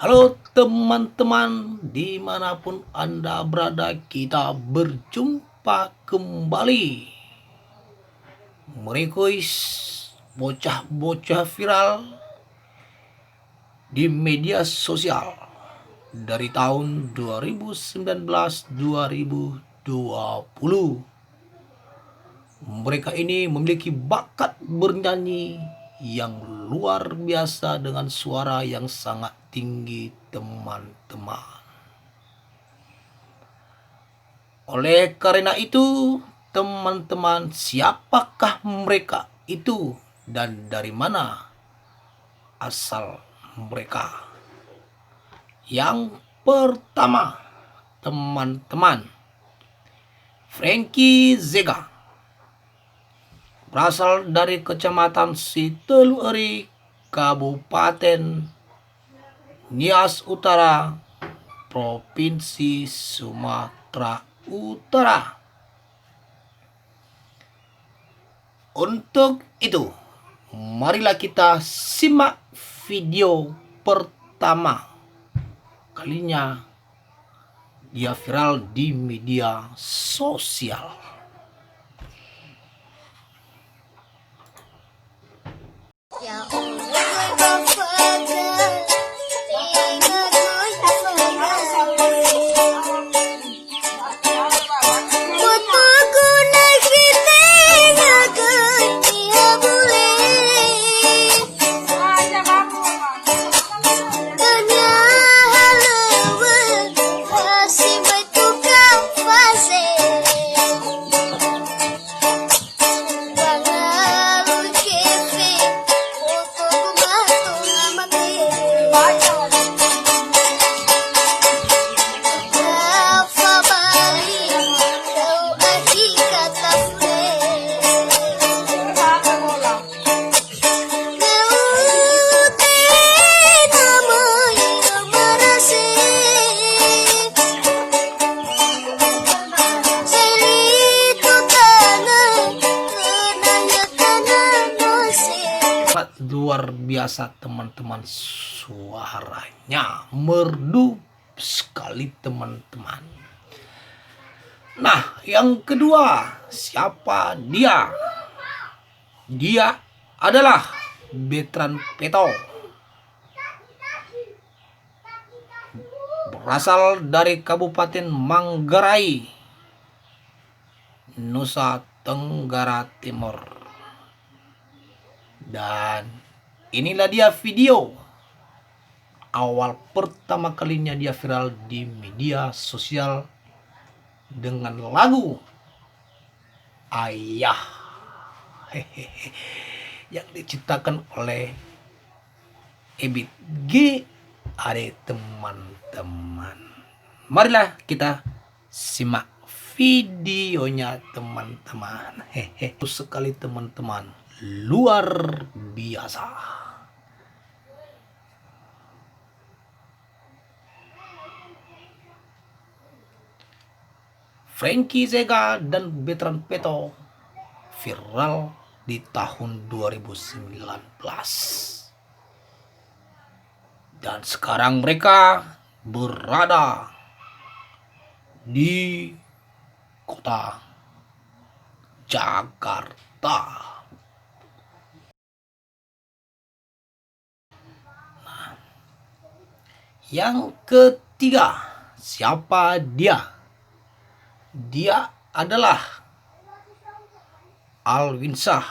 Halo teman-teman, dimanapun Anda berada, kita berjumpa kembali merequest bocah-bocah viral di media sosial dari tahun 2019-2020. Mereka ini memiliki bakat bernyanyi yang luar biasa dengan suara yang sangat tinggi, teman-teman. Oleh karena itu, teman-teman, siapakah mereka itu dan dari mana asal mereka? Yang pertama, teman-teman, Frankie Zega berasal dari Kecamatan Situlueri, Kabupaten Nias Utara, Provinsi Sumatera Utara. Untuk itu, marilah kita simak video pertama kalinya dia viral di media sosial. Luar biasa teman-teman, suaranya merdu sekali teman-teman. Nah, yang kedua, siapa dia? Dia adalah Betran Peto, berasal dari Kabupaten Manggarai, Nusa Tenggara Timur. Dan inilah dia video awal pertama kalinya dia viral di media sosial dengan lagu Ayah yang diciptakan oleh Ebit G. Ade, teman-teman. Marilah kita simak videonya teman-teman. Sekali teman-teman, luar biasa. Frankie Zega dan Betran Peto viral di tahun 2019. Dan sekarang mereka berada di kota Jakarta. Nah, yang ketiga, siapa dia? Dia adalah Alwinsah,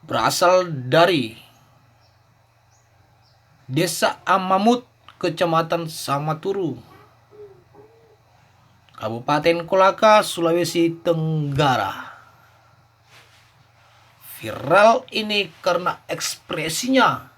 berasal dari Desa Amamut, Kecamatan Samaturu, Kabupaten Kolaka, Sulawesi Tenggara. Viral ini karena ekspresinya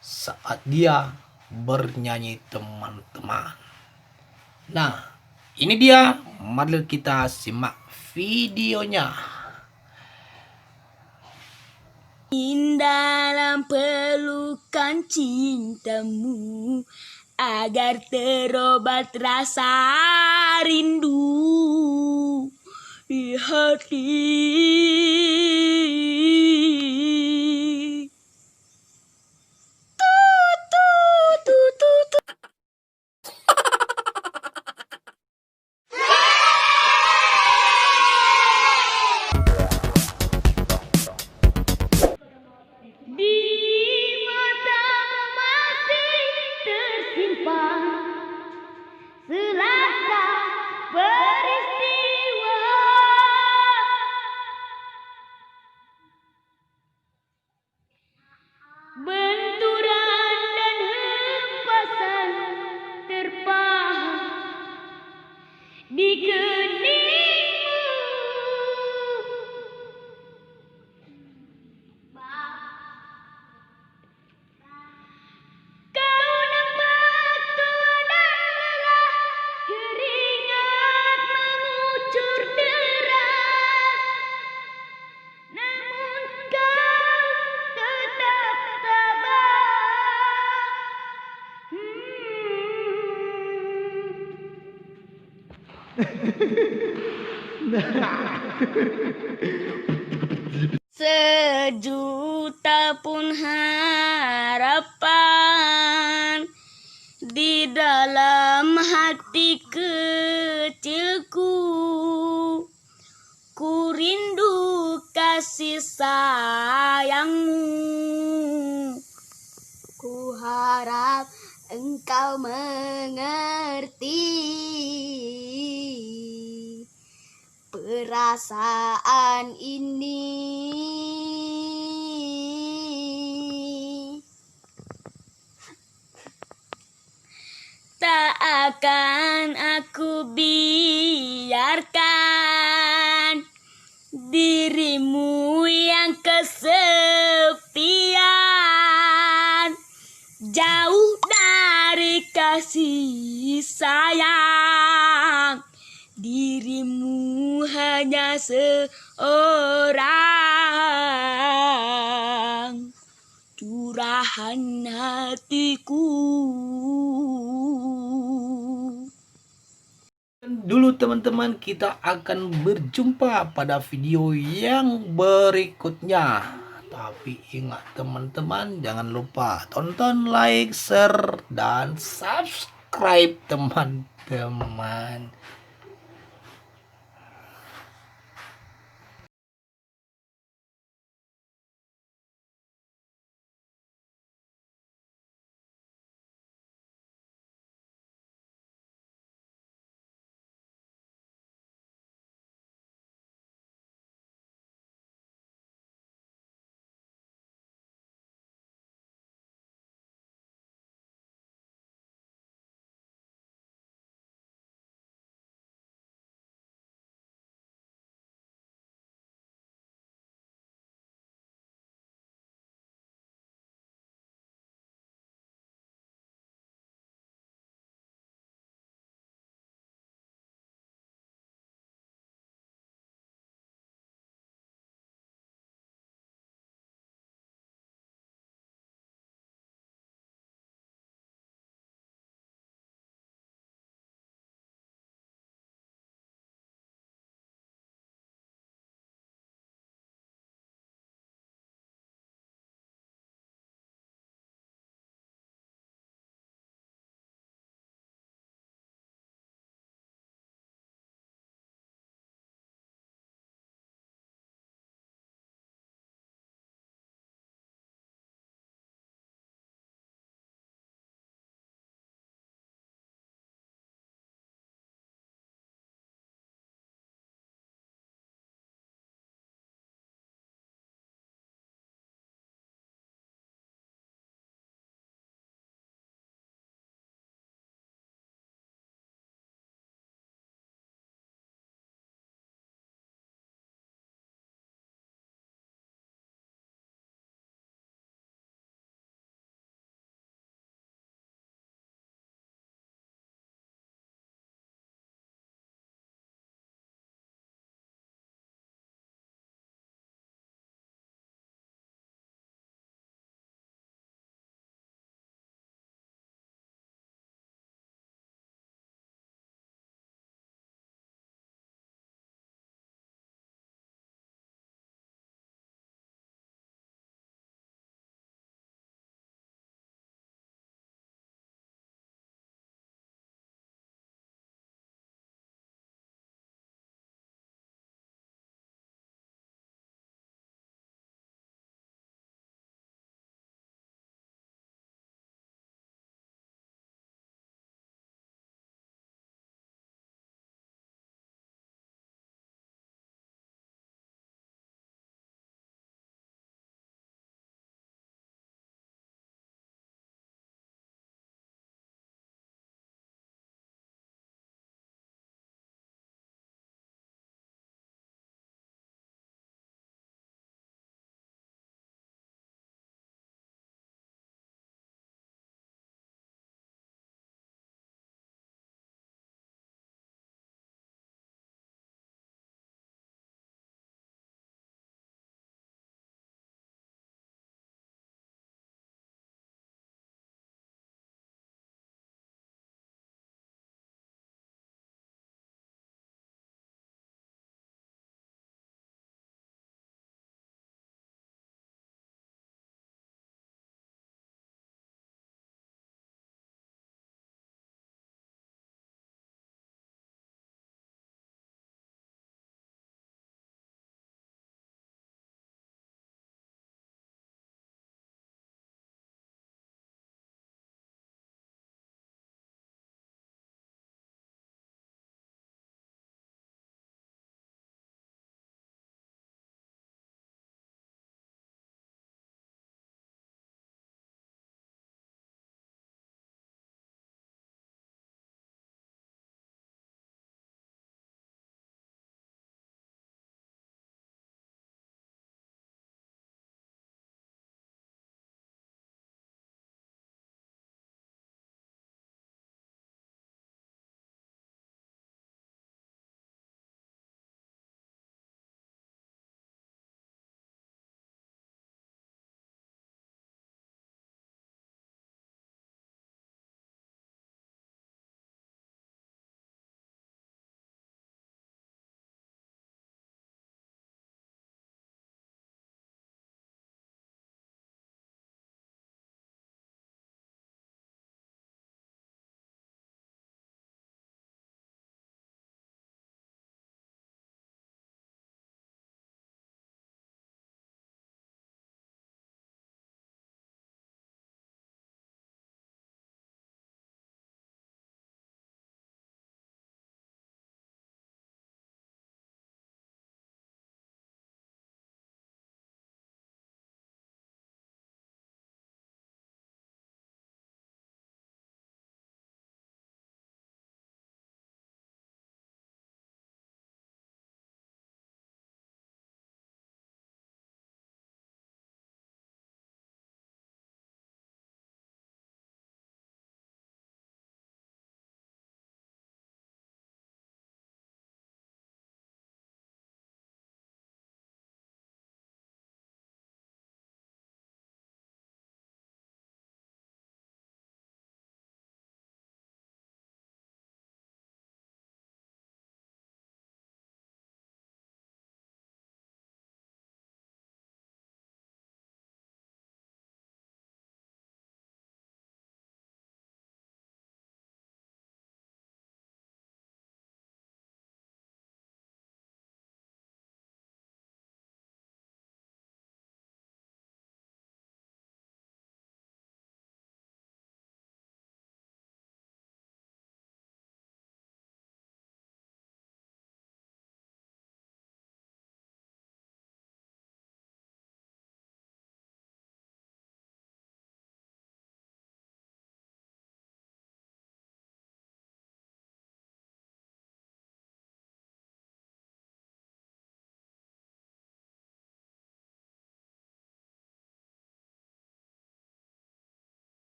saat dia bernyanyi, teman-teman. Nah, ini dia, mari kita simak videonya. Dalam pelukan cintamu, agar terobat rasa rindu di hati. benturan dan hempasan terpahat di keningmu. Kau nampak tua dan lelah, keringat mengucur deras, namun kau tetap tabah. Sejuta pun harapan di dalam hati kecilku, ku rindu kasih sayangmu. Ku harap engkau mengerti perasaan ini. Tak akan aku biarkan dirimu yang kesepian jauh dari kasih sayang. Dirimu hanya seorang curahan hatiku. Dulu teman-teman, kita akan berjumpa pada video yang berikutnya. Tapi ingat teman-teman, jangan lupa tonton, like, share, dan subscribe teman-teman.